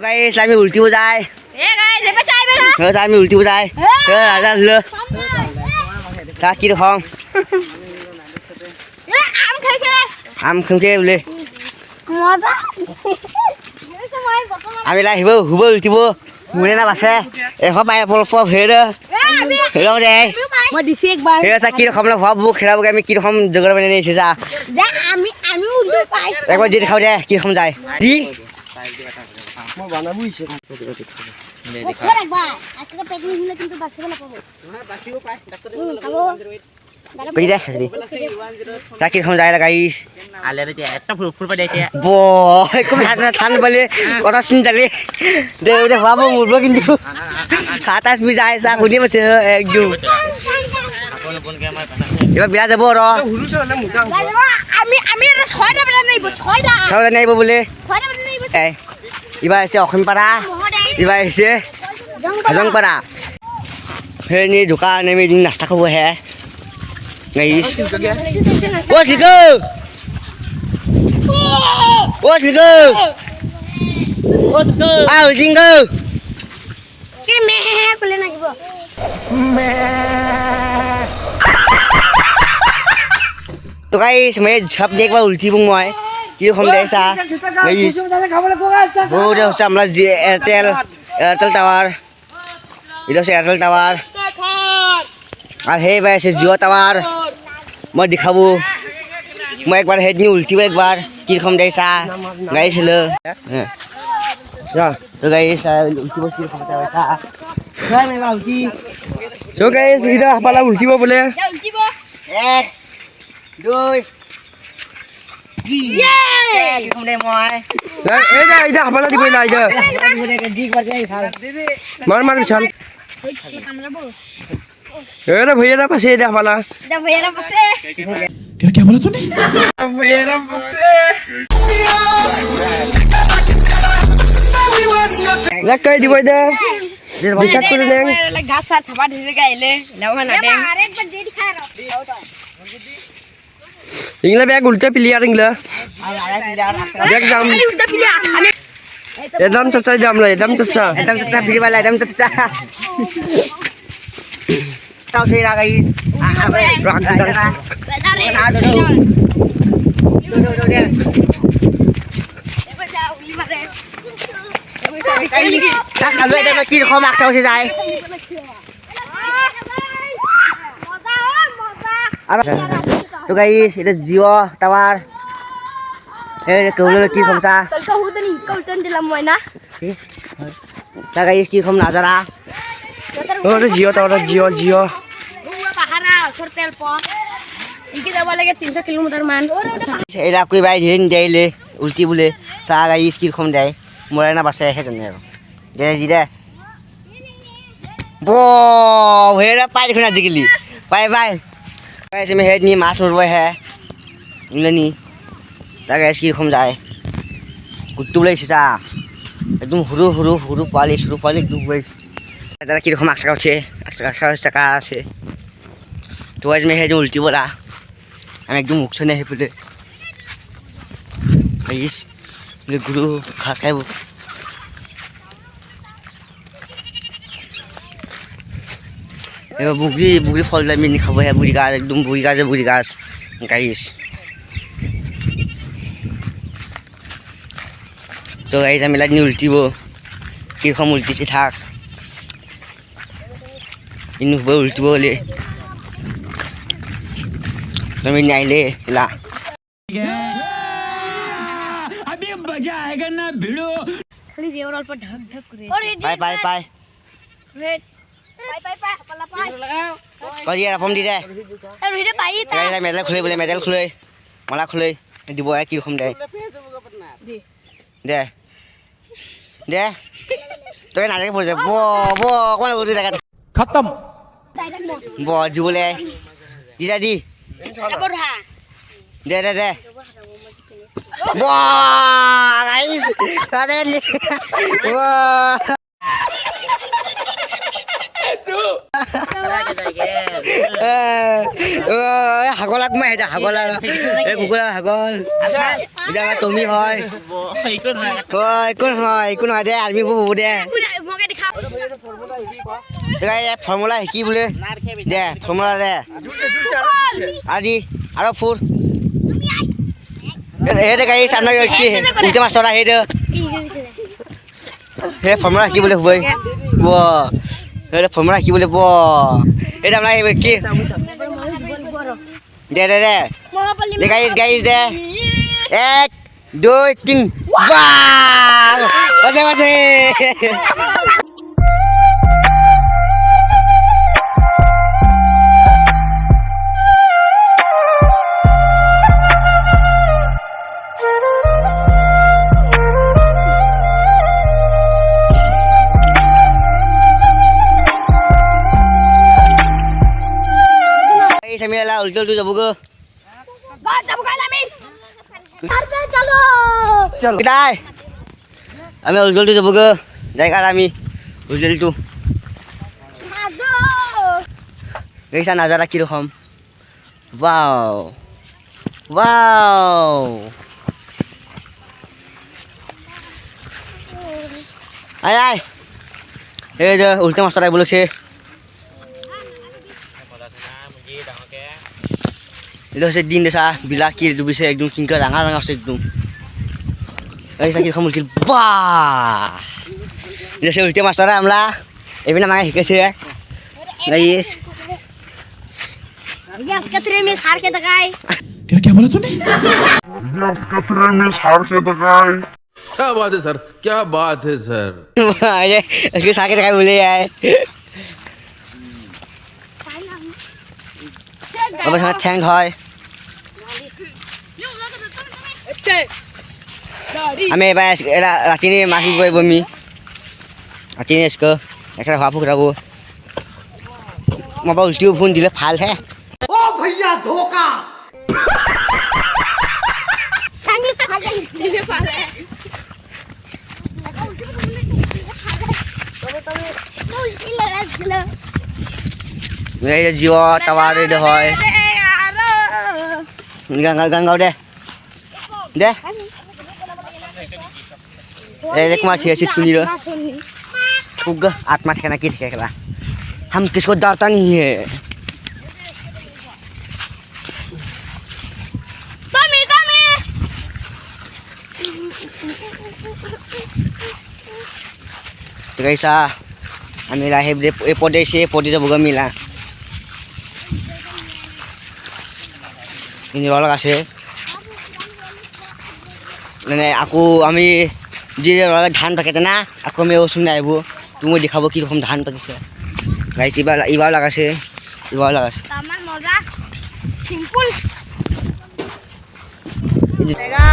Guys আমি উল্টিব যায় আমি উল্টিব যায় রাজা হলো কি রকম আম খামকে বোলে আমি আহিব হুব উল্টিব মোৰে নাম আছে এশ পাই হেৰ হেৰাও দে মই দিছি একবাৰ হে আছে কি ৰকম ভাব খেলাবগে আমি কি ৰকম জগৰ বনাই নিছে যা আমি উল্টি পাই একবাৰ দি দেখাও দে কি ৰকম যায় দি মই বানাবো ইছে দেখো একবাৰ আজকে পেট নিলে কিন্তু বাছিব নাপাব বাছিব পায় ডাক্তৰ কই দে চাকি খাম যায় গাইস আলেরে যে একটা ফুল পড়ে আছে বো একদম ঠান বলে কথা শুন চলে দে দে ভাবো মুরবো কিন্তু 27 বি যায় সা কোনি বসে একদম আপন কোন কে আমার এবার বিয়া যাব র আমি 6টা বেলা নাইব 6টা নাইব বলে 6টা বেলা নাইব এবার এসে অখিমপাড়া এবার এসে জংপাড়া হেনি দোকান আমি নাস্তা খাবো হে guys what's it go ah jingo ki me bole na gibo me to guys me sab dekba ulti bung moi ki khom dei sa guys bo de hosse amla airtel tower itu se airtel tower আর হে ভাই আছে Jio tower মই দেখাবো মই একবার head নি উল্টিব একবার কি রকম দেইছা গাইছিল হ্যাঁ যা তো গাইস উল্টিব কি রকম দেইছা ভাই মে উল্টি সো গাইস ইদা পালা উল্টিব বলে উল্টিব 1 2 3 কি রকম দেই মই এই যা ইদা পালা দিবই না ইদা মার বিছাল अरे भैया ना फंसे दे वाला भैया ना फंसे क्या बोला तूने भैया ना फंसे लग कई दिबो दे बिसात कर दे लग घास सा छपा धीरे गाइले लव ना दे अरे एक बार दे दिखा रो इंगला बैग उल्टा प्लेयर इंगला बैग जाम उल्टा प्लेयर एकदम चचा एकदम चचा फ्री वाला एकदम चचा tao thuê ra cái rock ra ra তো guys এটা জিও টাওয়ার এই কৌলে কি খমসা চলতো হুদনি কৌটন দিলাম মই না তা guys কি খম নাজারা ও জিও টাওয়ার জিও পাহারা সরতেল প ইনকে যাব লাগে 300 কিলোমিটার মান এলা কই ভাই দিন দেইলে উল্টি বলে সা গাইস কি খম দেয় মোরে না বাসে হে জানে দে জি দে বো হেরা পাই দেখুন আজিকালি বাই বাই গাইস আমি হেড নি মাছ মারব হে ইংলানি তা গাইস কি খম যায় কুত্তু বলাইছে সা একদম হুরু পালি ডুবাইছে দাদা কি রকম আকসা উঠে আকসা আছে তো আজ মেহে যে উল্টি বলা আমি একদম মুখ শুনে হে বলে গাইস গুরু ঘাস খাইব এবার বুগরি ফল আমি খাবো হ্যাঁ বুড়ি গাছ একদম বুড়ি গাছ গাইস তো গাইস আমি লাগনি উল্টিব কিরকম উল্টিছে থাক ইনু উল্টিব বলে তুমি নাইলে লা अभी मजा आएगा ना भिड़ो खाली जेवर अल्प ढक करे पाई पला पाई लगाओ करिया फॉर्म दि दे ए रुहि दे पाई ता ए मेडल खुले मला खुले দিব কি রকম দেয় দে তুই না দেখে পড়ে বো কোন উঠে দেখা খতম বো জুলে দিদা দি দে Wah, guys, ada ni. Wah. হাগলাক মই এটা হাগল আৰু এই কুকুৰা হাগল এতিয়া তুমি হয় একো নহয় দে আৰ্মি হ'ব দে ফৰ্মুলা শিকি বোলে দে ফৰ্মুলা দে আজি আৰু ফুৰ সেই গাড়ী চাম কি উল্টা মাষ্টৰ আহি দে সেই ফৰ্মুলা শিকি বোলে হ'বই সেই ফৰ্মুলা শিকি বোলে এটা আপোনাৰ কি দে দে দে দে গাড়ী দে 1 2 3 বাহ বাজে বাজে আমি এলা উল্টো যাব গো আমি উল্টো যাব গো জায়গা আমি উল্টো দেখিছা নাজারা কিরকম ওয়াও ওয়াও আয় আয় এই যে উল্টো মাস্টার বলেছে itu saya din desa bilakir itu bisa ekdum kingkar rangal rangal ekdum এই সাকি খামুল কি বাহ এটা সে উল্টে মাস্টার আমলা এবিনা মাগে শিকাইছে গাইস यस कतरे में सार के दगाई क्या बोला तूने यस कतरे में सार के दगाई क्या बात है सर क्या बात है सर ये इसके साके दगाई बोले है अब हम थैंक है আমি এবার এরা রাতি নিয়ে মাছ বই বমি রাতি নিয়ে এসকে একটা হওয়া ফুকরাবো মোবাইল উল্টিও ফোন দিলে ভাল হে ओ भैया धोखा জিও টাওয়ার রেডি হয় গাঙ্গাও দে দে एक मार ऐसी सुनी रो फुग आत्मा ठिकाना की ठिकाना हम किसको डरता नहीं है तो कैसा हमें राहे ये पौधे से पौधे से बुगा मिला ini rola kasih মানে আকৌ আমি যে ধান পাকেতে না আকৌ আমি ওচুনে আহিব তুমি দেখাব কি রকম ধান পাকিছে গাইছ এবার লাগাছে তামান মজা সিম্পল জায়গা